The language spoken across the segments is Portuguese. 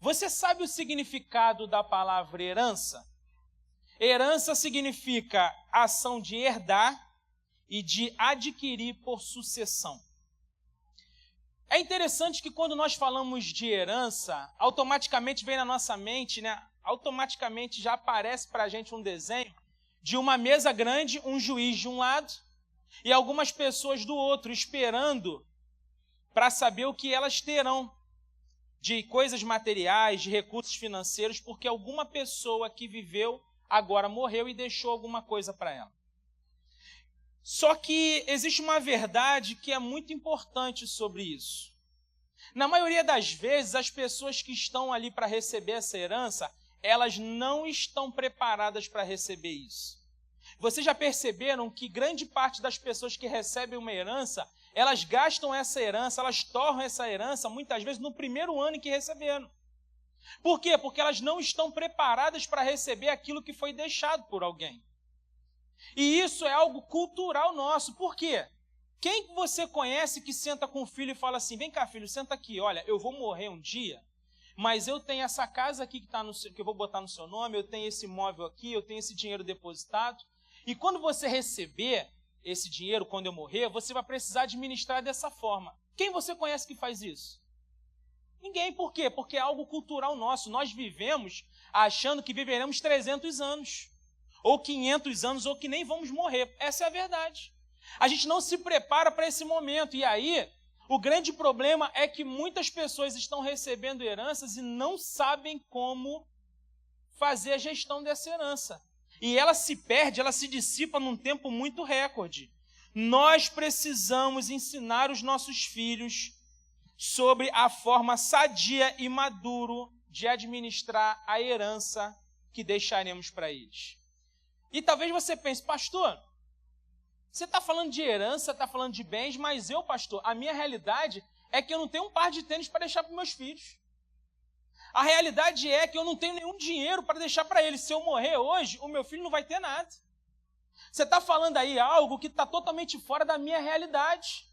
Você sabe o significado da palavra herança? Herança significa ação de herdar e de adquirir por sucessão. É interessante que quando nós falamos de herança, automaticamente vem na nossa mente, automaticamente já aparece para a gente um desenho de uma mesa grande, um juiz de um lado e algumas pessoas do outro, esperando para saber o que elas terão de coisas materiais, de recursos financeiros, porque alguma pessoa que viveu agora morreu e deixou alguma coisa para ela. Só que existe uma verdade que é muito importante sobre isso. Na maioria das vezes, as pessoas que estão ali para receber essa herança, elas não estão preparadas para receber isso. Vocês já perceberam que grande parte das pessoas que recebem uma herança, elas gastam essa herança, elas torram essa herança, muitas vezes, no primeiro ano em que receberam. Por quê? Porque elas não estão preparadas para receber aquilo que foi deixado por alguém. E isso é algo cultural nosso. Por quê? Quem você conhece que senta com o filho e fala assim, vem cá, filho, senta aqui, olha, eu vou morrer um dia, mas eu tenho essa casa aqui que eu vou botar no seu nome, eu tenho esse imóvel aqui, eu tenho esse dinheiro depositado, e quando você receber esse dinheiro, quando eu morrer, você vai precisar administrar dessa forma. Quem você conhece que faz isso? Ninguém. Por quê? Porque é algo cultural nosso. Nós vivemos achando que viveremos 300 anos, ou 500 anos, ou que nem vamos morrer. Essa é a verdade. A gente não se prepara para esse momento. E aí, o grande problema é que muitas pessoas estão recebendo heranças e não sabem como fazer a gestão dessa herança. E ela se perde, ela se dissipa num tempo muito recorde. Nós precisamos ensinar os nossos filhos sobre a forma sadia e maduro de administrar a herança que deixaremos para eles. E talvez você pense, pastor, você está falando de herança, está falando de bens, mas eu, pastor, a minha realidade é que eu não tenho um par de tênis para deixar para meus filhos. A realidade é que eu não tenho nenhum dinheiro para deixar para eles. Se eu morrer hoje, o meu filho não vai ter nada. Você está falando aí algo que está totalmente fora da minha realidade.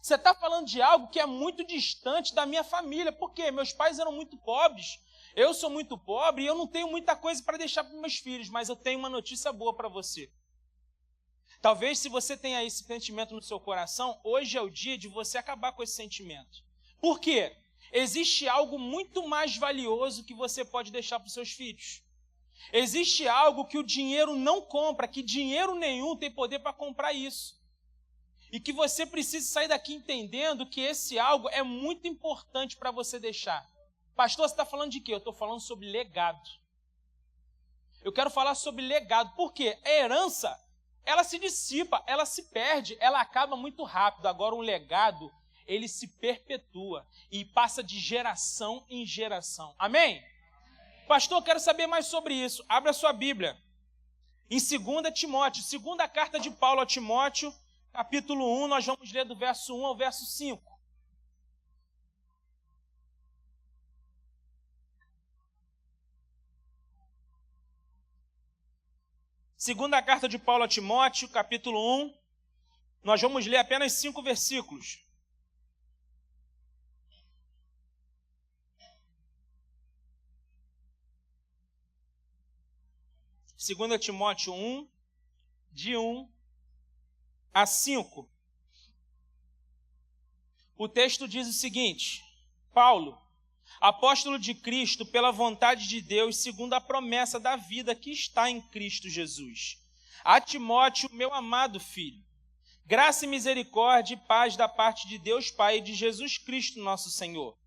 Você está falando de algo que é muito distante da minha família. Por quê? Meus pais eram muito pobres, eu sou muito pobre e eu não tenho muita coisa para deixar para meus filhos, mas eu tenho uma notícia boa para você. Talvez se você tenha esse sentimento no seu coração, hoje é o dia de você acabar com esse sentimento. Por quê? Existe algo muito mais valioso que você pode deixar para os seus filhos. Existe algo que o dinheiro não compra, que dinheiro nenhum tem poder para comprar isso. E que você precisa sair daqui entendendo que esse algo é muito importante para você deixar. Pastor, você está falando de quê? Eu estou falando sobre legado. Eu quero falar sobre legado. Por quê? A herança, ela se dissipa, ela se perde, ela acaba muito rápido. Agora, um legado, ele se perpetua e passa de geração em geração. Amém? Pastor, eu quero saber mais sobre isso. Abra a sua Bíblia. Em 2 Timóteo, segunda carta de Paulo a Timóteo, capítulo 1, nós vamos ler do verso 1 ao verso 5. Segunda carta de Paulo a Timóteo, capítulo 1, nós vamos ler apenas 5 versículos. Segunda Timóteo 1, de 1 a 5. O texto diz o seguinte: Paulo, apóstolo de Cristo, pela vontade de Deus, segundo a promessa da vida que está em Cristo Jesus. A Timóteo, meu amado filho, graça e misericórdia e paz da parte de Deus Pai e de Jesus Cristo, nosso Senhor.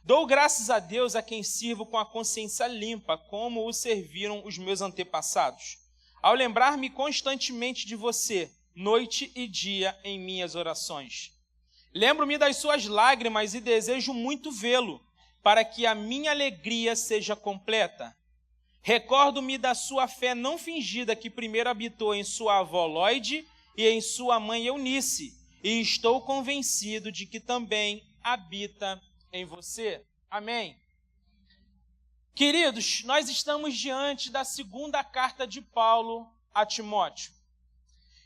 Dou graças a Deus a quem sirvo com a consciência limpa, como o serviram os meus antepassados, ao lembrar-me constantemente de você, noite e dia, em minhas orações. Lembro-me das suas lágrimas e desejo muito vê-lo, para que a minha alegria seja completa. Recordo-me da sua fé não fingida que primeiro habitou em sua avó Lóide e em sua mãe Eunice, e estou convencido de que também habita em você. Amém. Queridos, nós estamos diante da segunda carta de Paulo a Timóteo.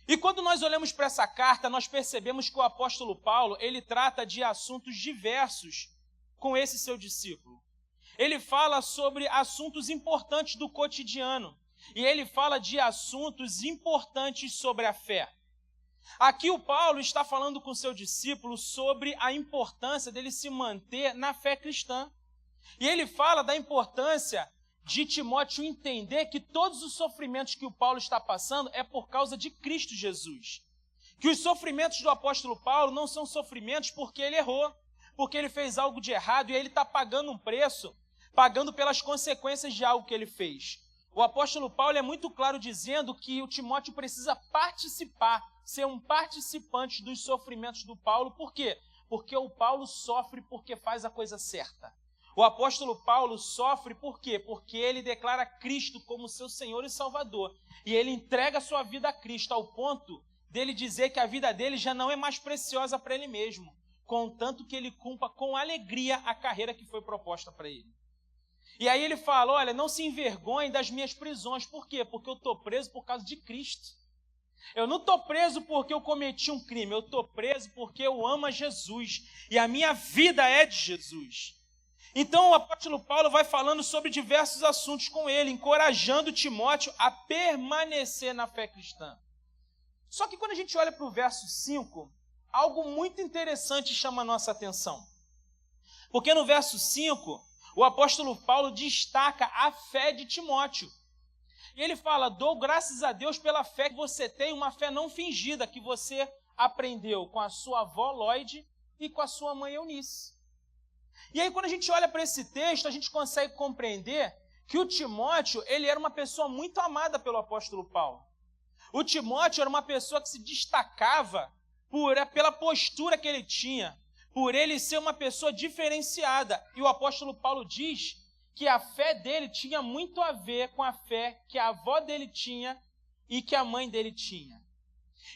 E quando nós olhamos para essa carta, nós percebemos que o apóstolo Paulo, ele trata de assuntos diversos com esse seu discípulo. ele fala sobre assuntos importantes do cotidiano. E ele fala de assuntos importantes sobre a fé. Aqui o Paulo está falando com seu discípulo sobre a importância dele se manter na fé cristã. E ele fala da importância de Timóteo entender que todos os sofrimentos que o Paulo está passando é por causa de Cristo Jesus. Que os sofrimentos do apóstolo Paulo não são sofrimentos porque ele errou, porque ele fez algo de errado e ele está pagando um preço, pagando pelas consequências de algo que ele fez. O apóstolo Paulo é muito claro dizendo que o Timóteo precisa participar, ser um participante dos sofrimentos do Paulo. Por quê? Porque o Paulo sofre porque faz a coisa certa. O apóstolo Paulo sofre por quê? Porque ele declara Cristo como seu Senhor e Salvador. E ele entrega a sua vida a Cristo, ao ponto dele dizer que a vida dele já não é mais preciosa para ele mesmo, contanto que ele cumpra com alegria a carreira que foi proposta para ele. E aí ele fala, olha, não se envergonhe das minhas prisões. Por quê? Porque eu estou preso por causa de Cristo. Eu não estou preso porque eu cometi um crime, eu estou preso porque eu amo a Jesus. E a minha vida é de Jesus. Então o apóstolo Paulo vai falando sobre diversos assuntos com ele, encorajando Timóteo a permanecer na fé cristã. Só que quando a gente olha para o verso 5, algo muito interessante chama a nossa atenção. Porque no verso 5, o apóstolo Paulo destaca a fé de Timóteo. E ele fala, dou graças a Deus pela fé que você tem, uma fé não fingida, que você aprendeu com a sua avó Lloyd e com a sua mãe Eunice. E aí quando a gente olha para esse texto, a gente consegue compreender que o Timóteo, ele era uma pessoa muito amada pelo apóstolo Paulo. O Timóteo era uma pessoa que se destacava pela postura que ele tinha, por ele ser uma pessoa diferenciada. E o apóstolo Paulo diz que a fé dele tinha muito a ver com a fé que a avó dele tinha e que a mãe dele tinha.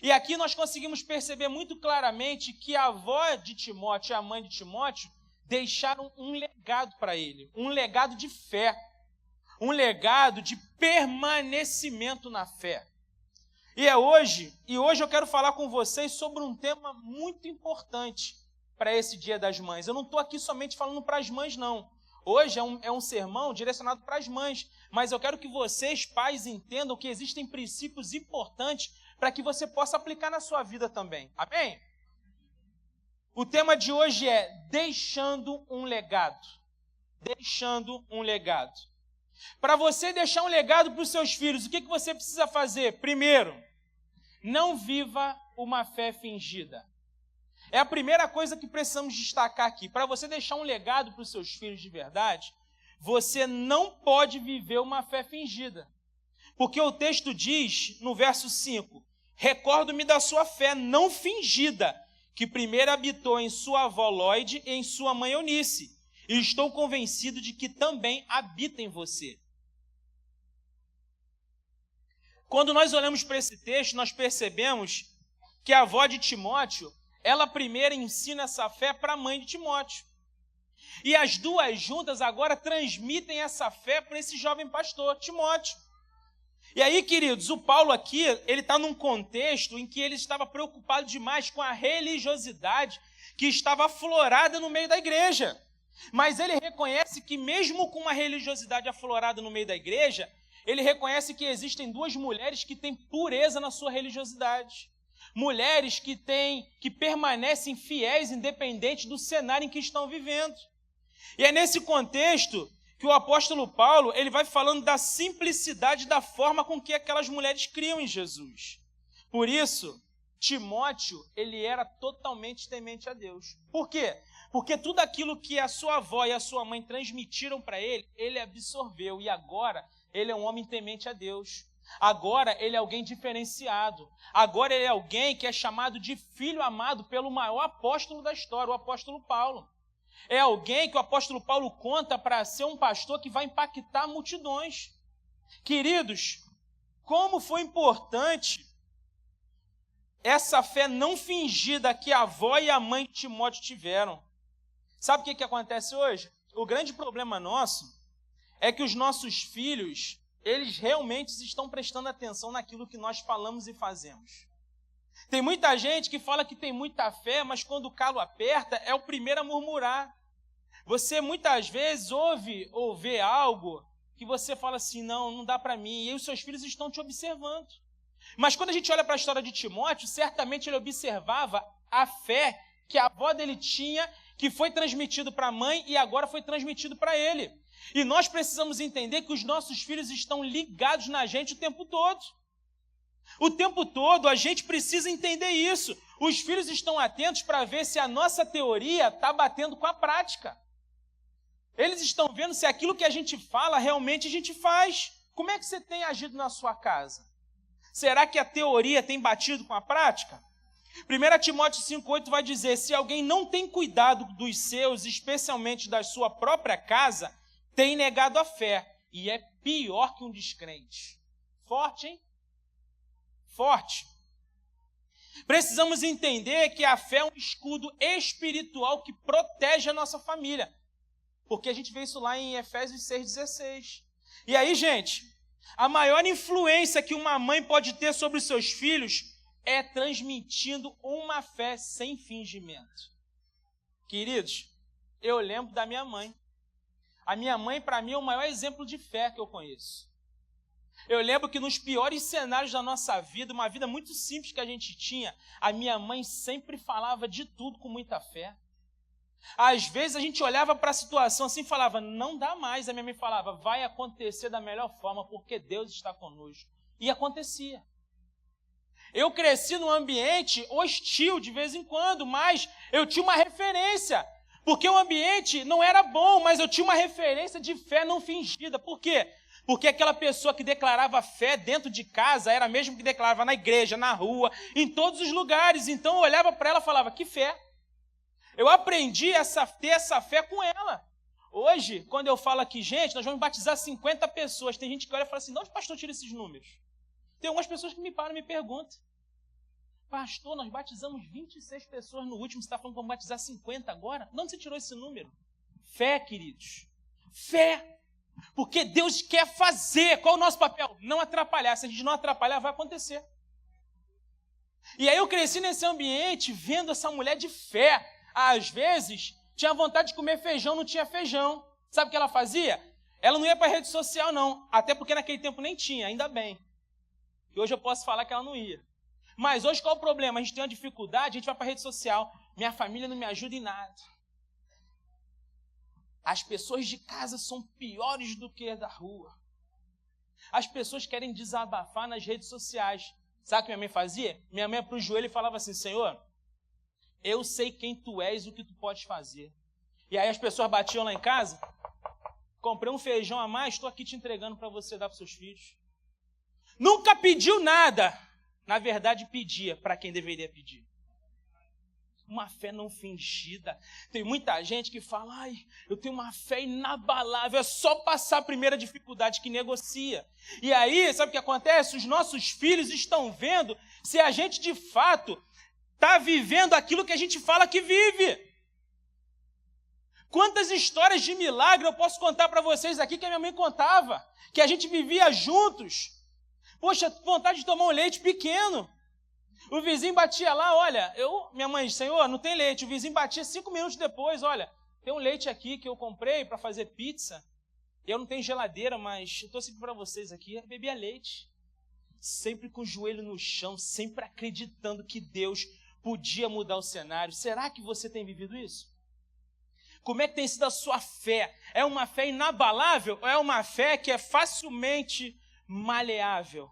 E aqui nós conseguimos perceber muito claramente que a avó de Timóteo e a mãe de Timóteo deixaram um legado para ele, um legado de fé, um legado de permanecimento na fé. E hoje eu quero falar com vocês sobre um tema muito importante para esse Dia das Mães. Eu não estou aqui somente falando para as mães, não. Hoje é um sermão direcionado para as mães, mas eu quero que vocês, pais, entendam que existem princípios importantes para que você possa aplicar na sua vida também. Amém? O tema de hoje é deixando um legado. Deixando um legado. Para você deixar um legado para os seus filhos, o que você precisa fazer? Primeiro, não viva uma fé fingida. É a primeira coisa que precisamos destacar aqui. Para você deixar um legado para os seus filhos de verdade, você não pode viver uma fé fingida. Porque o texto diz, no verso 5, recordo-me da sua fé não fingida, que primeiro habitou em sua avó Lloyd e em sua mãe Eunice, e estou convencido de que também habita em você. Quando nós olhamos para esse texto, nós percebemos que a avó de Timóteo, ela primeiro ensina essa fé para a mãe de Timóteo. E as duas juntas agora transmitem essa fé para esse jovem pastor, Timóteo. E aí, queridos, o Paulo aqui, ele está num contexto em que ele estava preocupado demais com a religiosidade que estava aflorada no meio da igreja. Mas ele reconhece que mesmo com uma religiosidade aflorada no meio da igreja, ele reconhece que existem duas mulheres que têm pureza na sua religiosidade. Mulheres que permanecem fiéis, independente do cenário em que estão vivendo. E é nesse contexto que o apóstolo Paulo ele vai falando da simplicidade da forma com que aquelas mulheres criam em Jesus. Por isso, Timóteo, ele era totalmente temente a Deus. Por quê? Porque tudo aquilo que a sua avó e a sua mãe transmitiram para ele, ele absorveu. E agora, ele é um homem temente a Deus. Agora ele é alguém diferenciado. Agora ele é alguém que é chamado de filho amado pelo maior apóstolo da história, o apóstolo Paulo. É alguém que o apóstolo Paulo conta para ser um pastor que vai impactar multidões. Queridos, como foi importante essa fé não fingida que a avó e a mãe de Timóteo tiveram. Sabe o que acontece hoje? O grande problema nosso é que os nossos filhos, eles realmente estão prestando atenção naquilo que nós falamos e fazemos. Tem muita gente que fala que tem muita fé, mas quando o calo aperta, é o primeiro a murmurar. Você muitas vezes ouve ou vê algo que você fala assim, não dá para mim, e aí os seus filhos estão te observando. Mas quando a gente olha para a história de Timóteo, certamente ele observava a fé que a avó dele tinha, que foi transmitido para a mãe e agora foi transmitido para ele. E nós precisamos entender que os nossos filhos estão ligados na gente o tempo todo. O tempo todo a gente precisa entender isso. Os filhos estão atentos para ver se a nossa teoria está batendo com a prática. Eles estão vendo se aquilo que a gente fala realmente a gente faz. Como é que você tem agido na sua casa? Será que a teoria tem batido com a prática? 1 Timóteo 5,8 vai dizer, se alguém não tem cuidado dos seus, especialmente da sua própria casa, tem negado a fé e é pior que um descrente. Forte, hein? Forte. Precisamos entender que a fé é um escudo espiritual que protege a nossa família. Porque a gente vê isso lá em Efésios 6,16. E aí, gente, a maior influência que uma mãe pode ter sobre os seus filhos é transmitindo uma fé sem fingimento. Queridos, eu lembro da minha mãe. A minha mãe, para mim, é o maior exemplo de fé que eu conheço. Eu lembro que nos piores cenários da nossa vida, uma vida muito simples que a gente tinha, a minha mãe sempre falava de tudo com muita fé. Às vezes a gente olhava para a situação assim e falava, não dá mais. A minha mãe falava, vai acontecer da melhor forma, porque Deus está conosco. E acontecia. Eu cresci num ambiente hostil de vez em quando, mas eu tinha uma referência. Porque o ambiente não era bom, mas eu tinha uma referência de fé não fingida. Por quê? Porque aquela pessoa que declarava fé dentro de casa era a mesma que declarava na igreja, na rua, em todos os lugares. Então eu olhava para ela e falava, que fé. Eu aprendi a ter essa fé com ela. Hoje, quando eu falo aqui, gente, nós vamos batizar 50 pessoas. Tem gente que olha e fala assim, de onde o pastor tira esses números? Tem algumas pessoas que me param e me perguntam. Pastor, nós batizamos 26 pessoas no último, você está falando que vamos batizar 50 agora? De onde você tirou esse número? Fé, queridos. Fé. Porque Deus quer fazer. Qual é o nosso papel? Não atrapalhar. Se a gente não atrapalhar, vai acontecer. E aí eu cresci nesse ambiente, vendo essa mulher de fé. Às vezes, tinha vontade de comer feijão, não tinha feijão. Sabe o que ela fazia? Ela não ia para a rede social, não. Até porque naquele tempo nem tinha, ainda bem. E hoje eu posso falar que ela não ia. Mas hoje qual é o problema? A gente tem uma dificuldade, a gente vai para a rede social. Minha família não me ajuda em nada. As pessoas de casa são piores do que a da rua. As pessoas querem desabafar nas redes sociais. Sabe o que minha mãe fazia? Minha mãe ia para o joelho e falava assim, Senhor, eu sei quem tu és e o que tu podes fazer. E aí as pessoas batiam lá em casa, comprei um feijão a mais, estou aqui te entregando para você dar para os seus filhos. Nunca pediu nada. Na verdade, pedia para quem deveria pedir. Uma fé não fingida. Tem muita gente que fala, ai, eu tenho uma fé inabalável, é só passar a primeira dificuldade que negocia. E aí, sabe o que acontece? Os nossos filhos estão vendo se a gente de fato está vivendo aquilo que a gente fala que vive. Quantas histórias de milagre eu posso contar para vocês aqui que a minha mãe contava, que a gente vivia juntos. Poxa, vontade de tomar um leite pequeno. O vizinho batia lá, olha, minha mãe, Senhor, não tem leite. O vizinho batia 5 minutos depois, olha, tem um leite aqui que eu comprei para fazer pizza. Eu não tenho geladeira, mas eu estou sempre para vocês aqui. Eu bebia leite. Sempre com o joelho no chão, sempre acreditando que Deus podia mudar o cenário. Será que você tem vivido isso? Como é que tem sido a sua fé? É uma fé inabalável ou é uma fé que é facilmente maleável?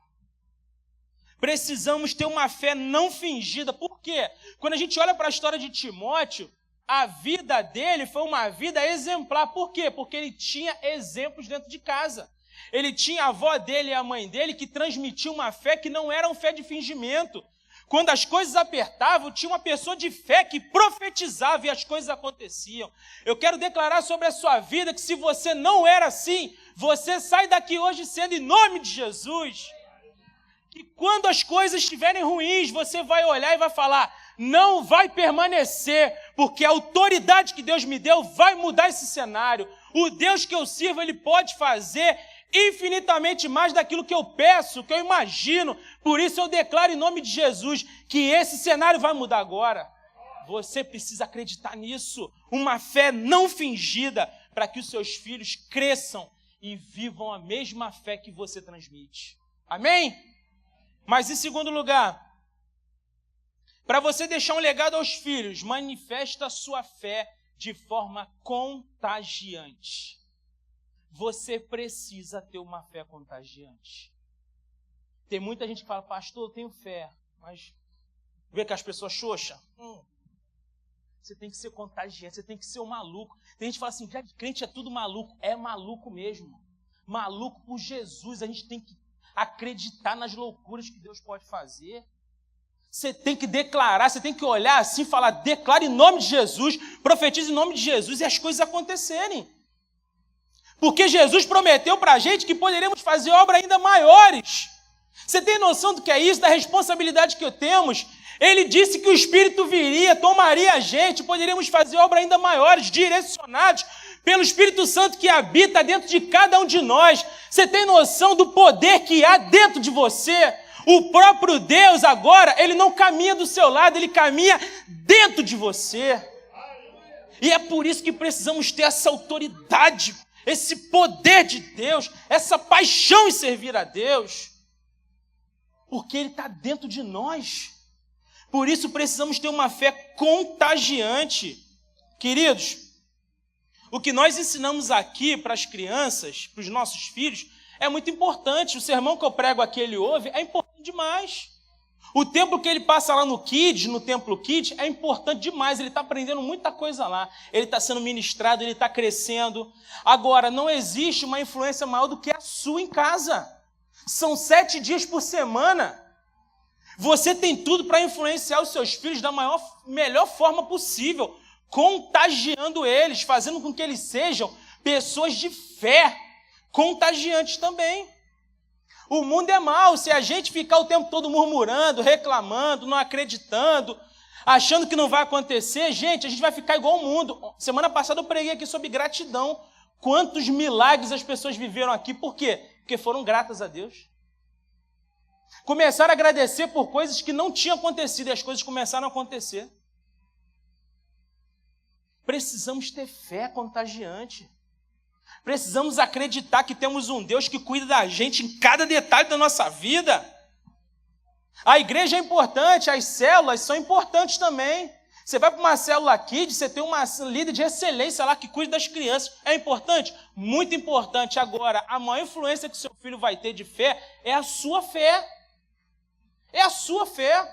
Precisamos ter uma fé não fingida. Por quê? Quando a gente olha para a história de Timóteo, a vida dele foi uma vida exemplar. Por quê? Porque ele tinha exemplos dentro de casa. Ele tinha a avó dele e a mãe dele que transmitiam uma fé que não era uma fé de fingimento. Quando as coisas apertavam, tinha uma pessoa de fé que profetizava e as coisas aconteciam. Eu quero declarar sobre a sua vida que se você não era assim, você sai daqui hoje sendo em nome de Jesus. E quando as coisas estiverem ruins, você vai olhar e vai falar, não vai permanecer, porque a autoridade que Deus me deu vai mudar esse cenário. O Deus que eu sirvo, Ele pode fazer infinitamente mais daquilo que eu peço, que eu imagino. Por isso eu declaro em nome de Jesus que esse cenário vai mudar agora. Você precisa acreditar nisso. Uma fé não fingida, para que os seus filhos cresçam e vivam a mesma fé que você transmite. Amém? Mas em segundo lugar, para você deixar um legado aos filhos, manifesta a sua fé de forma contagiante. Você precisa ter uma fé contagiante. Tem muita gente que fala, pastor, eu tenho fé, mas vê que as pessoas xoxas. Você tem que ser contagiante, você tem que ser um maluco. Tem gente que fala assim, crente é tudo maluco. É maluco mesmo. Maluco por Jesus. A gente tem que acreditar nas loucuras que Deus pode fazer. Você tem que declarar, você tem que olhar assim e falar, declara em nome de Jesus, profetiza em nome de Jesus e as coisas acontecerem. Porque Jesus prometeu para a gente que poderemos fazer obras ainda maiores. Você tem noção do que é isso, da responsabilidade que temos? Ele disse que o Espírito viria, tomaria a gente, poderíamos fazer obras ainda maiores, direcionados pelo Espírito Santo que habita dentro de cada um de nós. Você tem noção do poder que há dentro de você? O próprio Deus agora, Ele não caminha do seu lado, Ele caminha dentro de você. E é por isso que precisamos ter essa autoridade, esse poder de Deus, essa paixão em servir a Deus. Porque Ele está dentro de nós. Por isso precisamos ter uma fé contagiante. Queridos, o que nós ensinamos aqui para as crianças, para os nossos filhos, é muito importante. O sermão que eu prego aqui, ele ouve, é importante demais. O tempo que ele passa lá no Kids, no Templo Kids, é importante demais. Ele está aprendendo muita coisa lá. Ele está sendo ministrado, ele está crescendo. Agora, não existe uma influência maior do que a sua em casa. São 7 dias por semana. Você tem tudo para influenciar os seus filhos da melhor forma possível, contagiando eles, fazendo com que eles sejam pessoas de fé, contagiantes também. O mundo é mau. Se a gente ficar o tempo todo murmurando, reclamando, não acreditando, achando que não vai acontecer, gente, a gente vai ficar igual ao mundo. Semana passada eu preguei aqui sobre gratidão. Quantos milagres as pessoas viveram aqui, por quê? Porque foram gratas a Deus. Começaram a agradecer por coisas que não tinham acontecido e as coisas começaram a acontecer. Precisamos ter fé contagiante. Precisamos acreditar que temos um Deus que cuida da gente em cada detalhe da nossa vida. A igreja é importante, as células são importantes também. Você vai para uma célula aqui, você tem uma líder de excelência lá que cuida das crianças. É importante? Muito importante. Agora, a maior influência que o seu filho vai ter de fé é a sua fé. É a sua fé.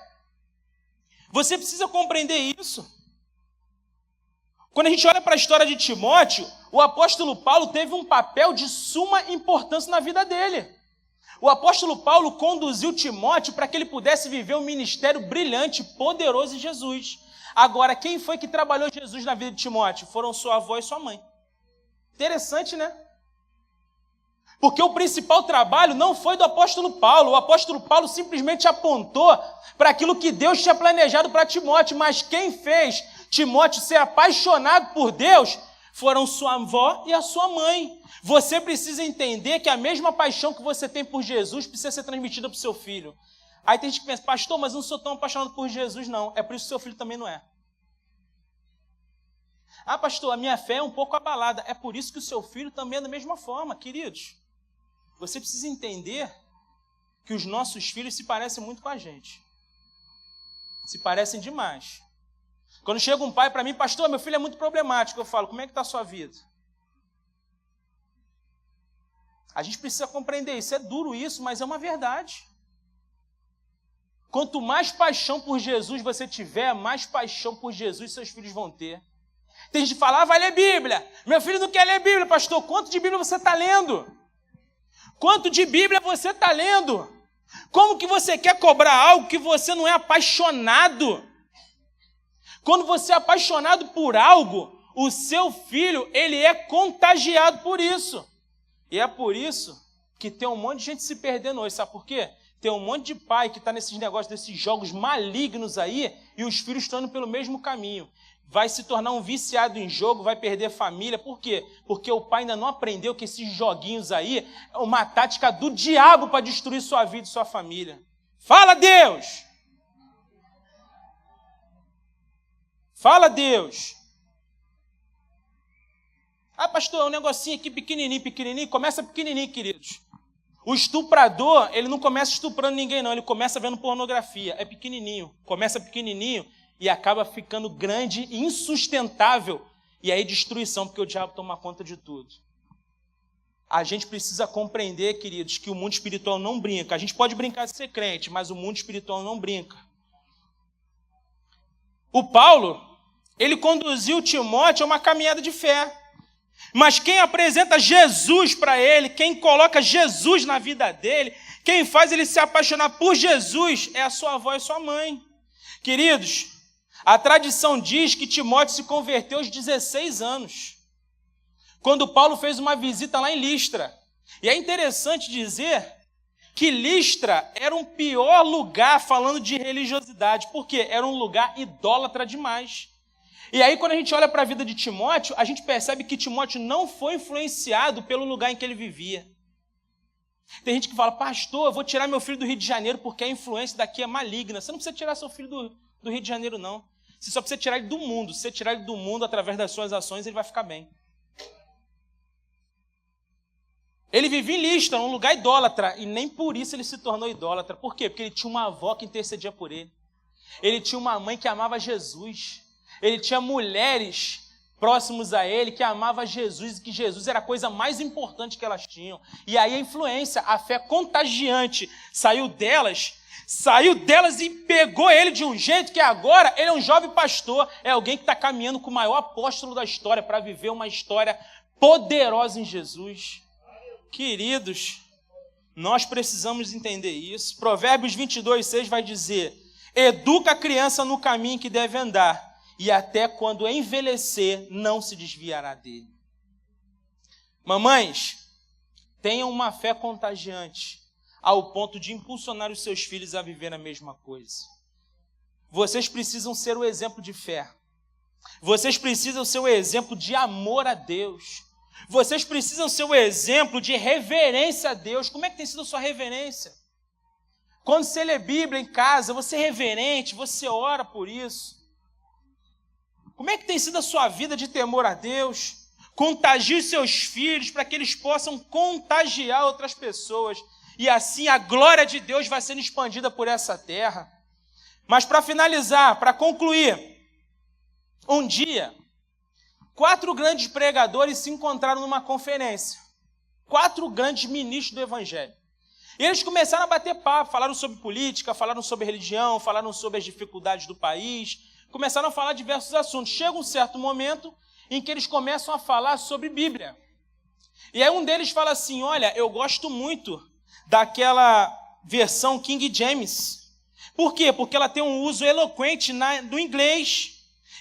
Você precisa compreender isso. Quando a gente olha para a história de Timóteo, o apóstolo Paulo teve um papel de suma importância na vida dele. O apóstolo Paulo conduziu Timóteo para que ele pudesse viver um ministério brilhante, poderoso em Jesus. Agora, quem foi que trabalhou Jesus na vida de Timóteo? Foram sua avó e sua mãe. Interessante, né? Porque o principal trabalho não foi do apóstolo Paulo. O apóstolo Paulo simplesmente apontou para aquilo que Deus tinha planejado para Timóteo. Mas quem fez Timóteo ser apaixonado por Deus foram sua avó e a sua mãe. Você precisa entender que a mesma paixão que você tem por Jesus precisa ser transmitida para o seu filho. Aí tem gente que pensa, pastor, mas eu não sou tão apaixonado por Jesus, não. É por isso que seu filho também não é. Ah, pastor, a minha fé é um pouco abalada. É por isso que o seu filho também é da mesma forma, queridos. Você precisa entender que os nossos filhos se parecem muito com a gente. Se parecem demais. Quando chega um pai para mim, pastor, meu filho é muito problemático, eu falo, como é que está a sua vida? A gente precisa compreender isso. É duro isso, mas é uma verdade. Quanto mais paixão por Jesus você tiver, mais paixão por Jesus seus filhos vão ter. Tem gente que fala, vai ler Bíblia. Meu filho não quer ler Bíblia, pastor. Quanto de Bíblia você está lendo? Quanto de Bíblia você está lendo? Como que você quer cobrar algo que você não é apaixonado? Quando você é apaixonado por algo, o seu filho, ele é contagiado por isso. E é por isso que tem um monte de gente se perdendo hoje. Sabe por quê? Tem um monte de pai que está nesses negócios, desses jogos malignos aí, e os filhos estão indo pelo mesmo caminho. Vai se tornar um viciado em jogo, vai perder família. Por quê? Porque o pai ainda não aprendeu que esses joguinhos aí é uma tática do diabo para destruir sua vida e sua família. Fala, Deus! Fala, Deus. Ah, pastor, é um negocinho aqui pequenininho. Começa pequenininho, queridos. O estuprador, ele não começa estuprando ninguém, não. Ele começa vendo pornografia. É pequenininho. Começa pequenininho e acaba ficando grande e insustentável. E aí destruição, porque o diabo toma conta de tudo. A gente precisa compreender, queridos, que o mundo espiritual não brinca. A gente pode brincar de ser crente, mas o mundo espiritual não brinca. O Paulo, ele conduziu Timóteo a uma caminhada de fé. Mas quem apresenta Jesus para ele, quem coloca Jesus na vida dele, quem faz ele se apaixonar por Jesus é a sua avó e sua mãe. Queridos, a tradição diz que Timóteo se converteu aos 16 anos, quando Paulo fez uma visita lá em Listra. E é interessante dizer que Listra era um pior lugar falando de religiosidade, porque era um lugar idólatra demais. E aí, quando a gente olha para a vida de Timóteo, a gente percebe que Timóteo não foi influenciado pelo lugar em que ele vivia. Tem gente que fala, pastor, eu vou tirar meu filho do Rio de Janeiro porque a influência daqui é maligna. Você não precisa tirar seu filho do Rio de Janeiro, não. Você só precisa tirar ele do mundo. Se você tirar ele do mundo através das suas ações, ele vai ficar bem. Ele vivia em Listra, um lugar idólatra, e nem por isso ele se tornou idólatra. Por quê? Porque ele tinha uma avó que intercedia por ele. Ele tinha uma mãe que amava Jesus. Ele tinha mulheres próximos a ele que amavam Jesus e que Jesus era a coisa mais importante que elas tinham. E aí a influência, a fé contagiante saiu delas e pegou ele de um jeito que agora ele é um jovem pastor, é alguém que está caminhando com o maior apóstolo da história para viver uma história poderosa em Jesus. Queridos, nós precisamos entender isso. Provérbios 22:6 vai dizer, educa a criança no caminho que deve andar, e até quando envelhecer, não se desviará dele. Mamães, tenham uma fé contagiante, ao ponto de impulsionar os seus filhos a viver a mesma coisa. Vocês precisam ser o exemplo de fé. Vocês precisam ser o exemplo de amor a Deus. Vocês precisam ser o exemplo de reverência a Deus. Como é que tem sido a sua reverência? Quando você lê Bíblia em casa, você é reverente, você ora por isso. Como é que tem sido a sua vida de temor a Deus? Contagie os seus filhos para que eles possam contagiar outras pessoas. E assim a glória de Deus vai sendo expandida por essa terra. Mas para finalizar, para concluir, um dia, 4 grandes pregadores se encontraram numa conferência. 4 grandes ministros do Evangelho. E eles começaram a bater papo, falaram sobre política, falaram sobre religião, falaram sobre as dificuldades do país, começaram a falar diversos assuntos. Chega um certo momento em que eles começam a falar sobre Bíblia. E aí um deles fala assim, olha, eu gosto muito daquela versão King James. Por quê? Porque ela tem um uso eloquente do inglês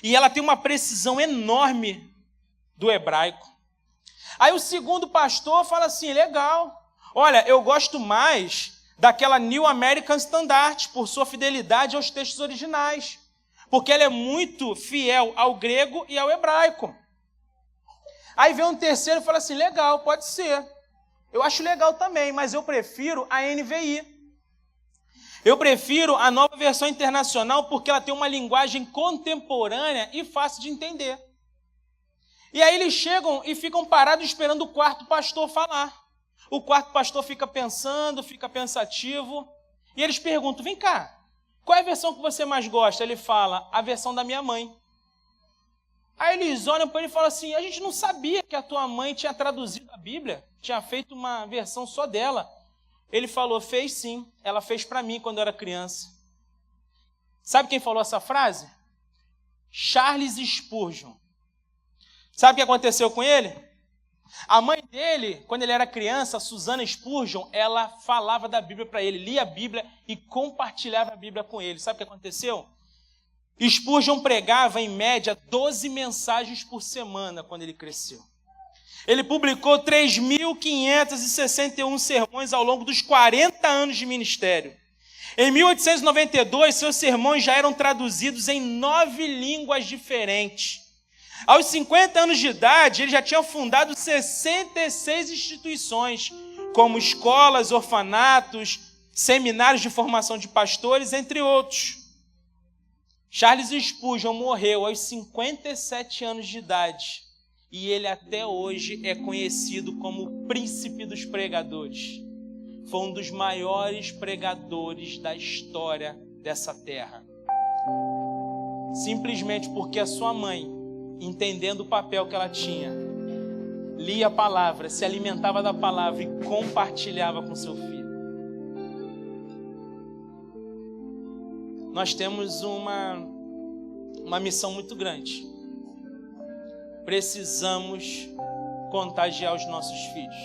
e ela tem uma precisão enorme do hebraico. Aí o segundo pastor fala assim, legal, olha, eu gosto mais daquela New American Standard por sua fidelidade aos textos originais, porque ela é muito fiel ao grego e ao hebraico. Aí vem um terceiro e fala assim, legal, pode ser. Eu acho legal também, mas eu prefiro a NVI. Eu prefiro a nova versão internacional porque ela tem uma linguagem contemporânea e fácil de entender. E aí eles chegam e ficam parados esperando o quarto pastor falar. O quarto pastor fica pensando, fica pensativo, e eles perguntam, vem cá, qual é a versão que você mais gosta? Ele fala, a versão da minha mãe. Aí eles olham para ele e falam assim, a gente não sabia que a tua mãe tinha traduzido a Bíblia, tinha feito uma versão só dela. Ele falou, fez sim, ela fez para mim quando eu era criança. Sabe quem falou essa frase? Charles Spurgeon. Sabe o que aconteceu com ele? A mãe dele, quando ele era criança, Susana Spurgeon, ela falava da Bíblia para ele, lia a Bíblia e compartilhava a Bíblia com ele. Sabe o que aconteceu? Spurgeon pregava, em média, 12 mensagens por semana quando ele cresceu. Ele publicou 3.561 sermões ao longo dos 40 anos de ministério. Em 1892, seus sermões já eram traduzidos em 9 línguas diferentes. Aos 50 anos de idade, ele já tinha fundado 66 instituições, como escolas, orfanatos, seminários de formação de pastores, entre outros. Charles Spurgeon morreu aos 57 anos de idade e ele até hoje é conhecido como o príncipe dos pregadores. Foi um dos maiores pregadores da história dessa terra. Simplesmente porque a sua mãe, entendendo o papel que ela tinha, lia a palavra, se alimentava da palavra e compartilhava com seu filho. Nós temos uma missão muito grande. Precisamos contagiar os nossos filhos.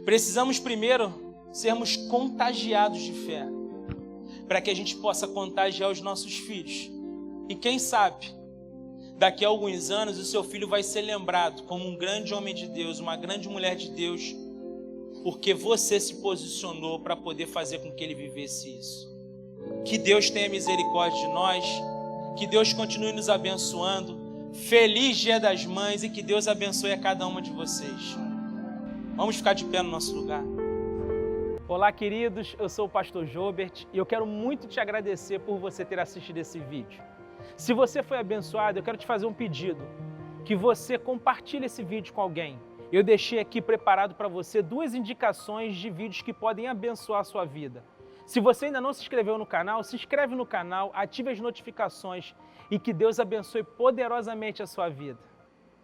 Precisamos primeiro sermos contagiados de fé, para que a gente possa contagiar os nossos filhos. E quem sabe, daqui a alguns anos o seu filho vai ser lembrado como um grande homem de Deus, uma grande mulher de Deus, porque você se posicionou para poder fazer com que ele vivesse isso. Que Deus tenha misericórdia de nós, que Deus continue nos abençoando. Feliz Dia das Mães e que Deus abençoe a cada uma de vocês. Vamos ficar de pé no nosso lugar. Olá, queridos, eu sou o pastor Jobert e eu quero muito te agradecer por você ter assistido esse vídeo. Se você foi abençoado, eu quero te fazer um pedido, que você compartilhe esse vídeo com alguém. Eu deixei aqui preparado para você 2 indicações de vídeos que podem abençoar a sua vida. Se você ainda não se inscreveu no canal, se inscreve no canal, ative as notificações e que Deus abençoe poderosamente a sua vida.